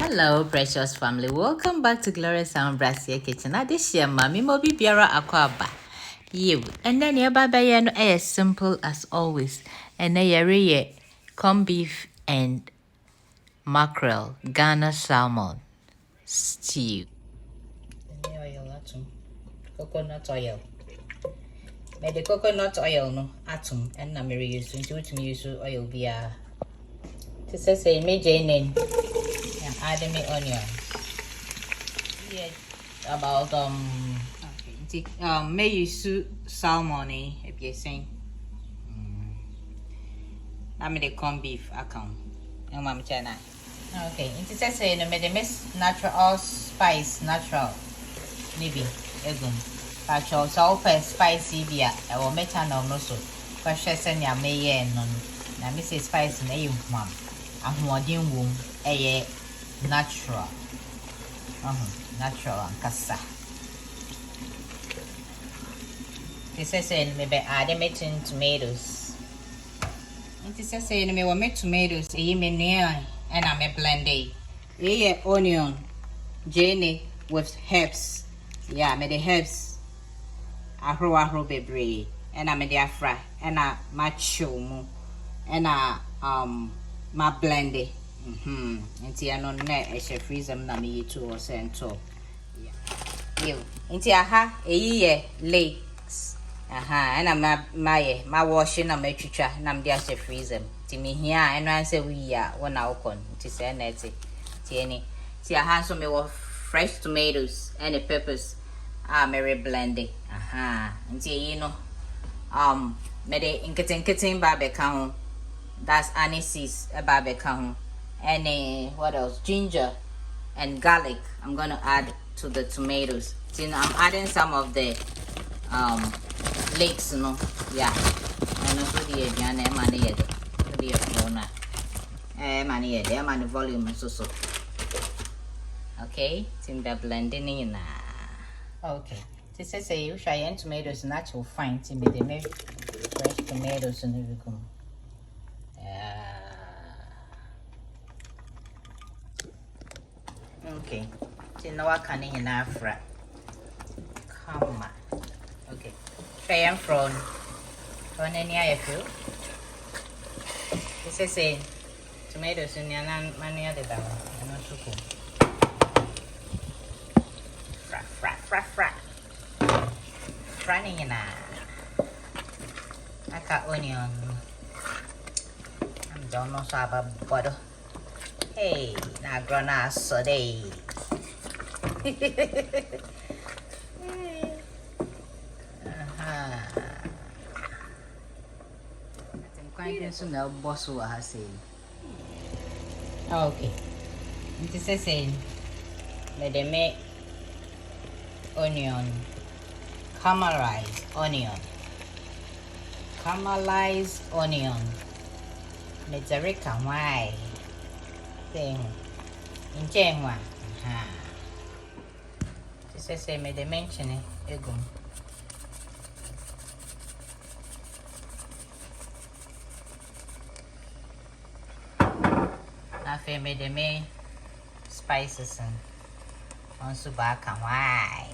Hello, precious family. Welcome back to Glorious Sound Brassier Kitchen. Now, this year, Mommy Mobi Biara Aquaba. You and then your baby no as simple as always. And then your corned beef and mackerel, Ghana salmon stew. Coconut oil. Made the coconut oil no atom and na me use to use oil bia. To say me jane and add me onion. Yeah, about may use salmon if you saying. I made the corned beef account. And Mama Chana. Okay, it says say no me the miss natural all spice natural. Maybe egum. Natural so spicy beer. I will make an no so. Question send ya may no. Na me say spice na you mom. Ahmodin womb a natural. Natural and kasa. This is saying maybe add meeting tomatoes. It is saying me will make tomatoes a near and I may blend a onion, jenny with herbs. Yeah, me the herbs. Ahro bebre and I made the fry and I macho mu and I my blended. Inti ano ne e she freezer na me yitu o sento. Yeah. Inti aha ye legs. And my washing na me twitwa na me dia she freezer. Ti me hia eno an say we ya wona ukon. Ti say na ti. Ti eni. Ti aha so me wo fresh tomatoes and the peppers me blended. Inti you know me de inketen ba be kan. That's anise barbecue and what else? Ginger and garlic. I'm gonna add to the tomatoes. See, I'm adding some of the leeks, you know. Yeah. And also the the volume so. Okay, timber blending in. Okay. This is a Cheyenne tomatoes natural fine. Timber they make fresh tomatoes and everything. Okay, so now I can in Afra. Come on. Okay, try and from any I feel. This is a tomatoes in your many other down. I'm not so cool. Fra. Running in a. I got onion. I'm don't know about butter. Hey, na grana so day. I'm quite soon now boss who has say. Okay. This is saying let them make onion. Caramelized onion. Mezzarica why? Thing in January. This is a made mention egum. I feel made the main spices and on subaka why?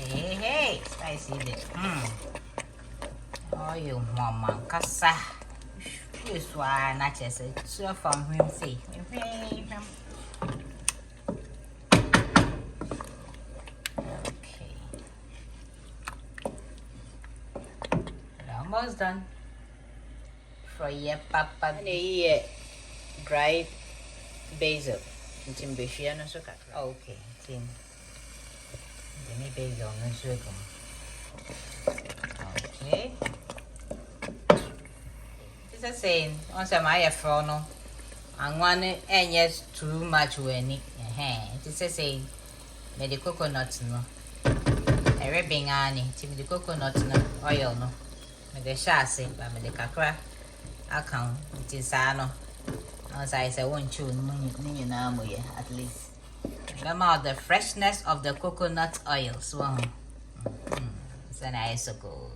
Hey, spicy bit. Oh, you mama, kasa. This one, not just a so from him. See, okay. Almost done. For your papa, the dried basil. Okay, tin. Any basil, no sugar. Okay. It's saying once my phone and one and yes too much when it is a saying made the coconut no a ribbing annie to the coconut no oil no with the chassis but with the cacra account it is ano as I say won't chew at least remember the freshness of the coconut oil so it's a nice suckle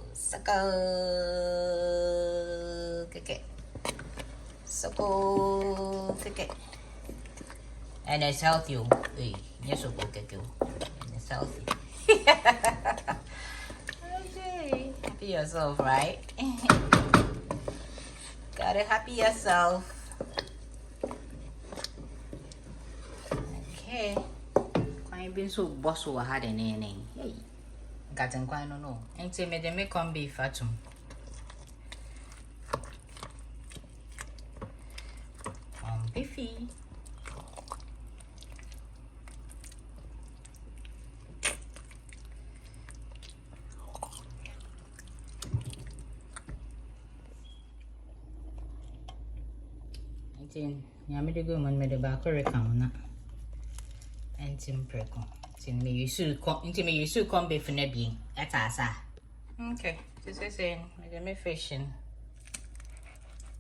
okay. So go take it. And it's healthy. Hey, yes, okay. And it's healthy. Okay. Happy yourself, right? Gotta happy yourself. Okay. Quite been so boss who had a name. Hey. Got and quite no. Ain't say me the make come be fatum. Beefy. Yami de go man me de back recount na. Entim preko. Tin me you come be for nebi. That's asa. Okay. This is saying me fishing.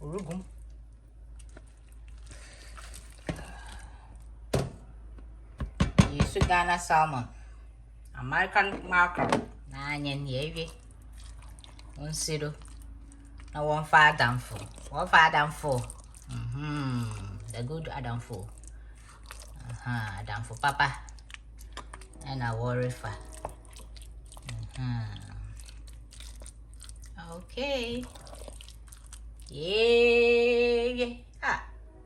Urugum. You should Ghana salmon. American mackerel. Nanyan yevi. One zero. Now 1 5 down 4. 1 5 down 4. The good Adam 4. Adam for Papa. And I worry for. Okay. Yeah.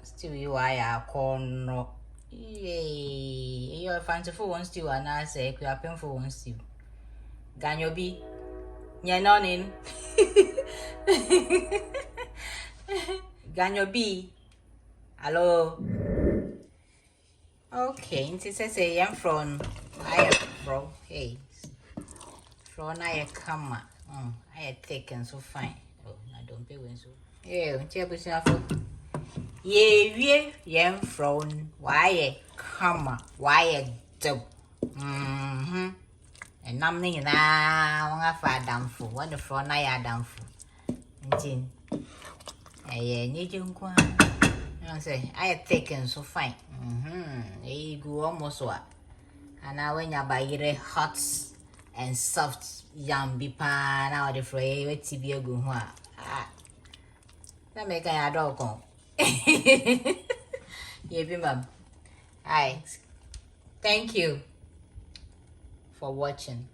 Still you are corn. Yay. You're fanciful one stew and I say you are painful one stew. Ganyo be. You're not in. Ganyo be. Hello. Okay, it says I'm from bro. Hey. From I come. I taken so fine. Oh, I don't pay when so. Yeah, check out. Yeah, from why come, why do. And nothing now, I find down for what the front I are down for. I need you. I say, I had taken so fine. You go almost what. And now when you buy it hot and soft yam be pan out the fray with TB go. That make a dog. Yeah, ma'am. Hi. Thank you for watching.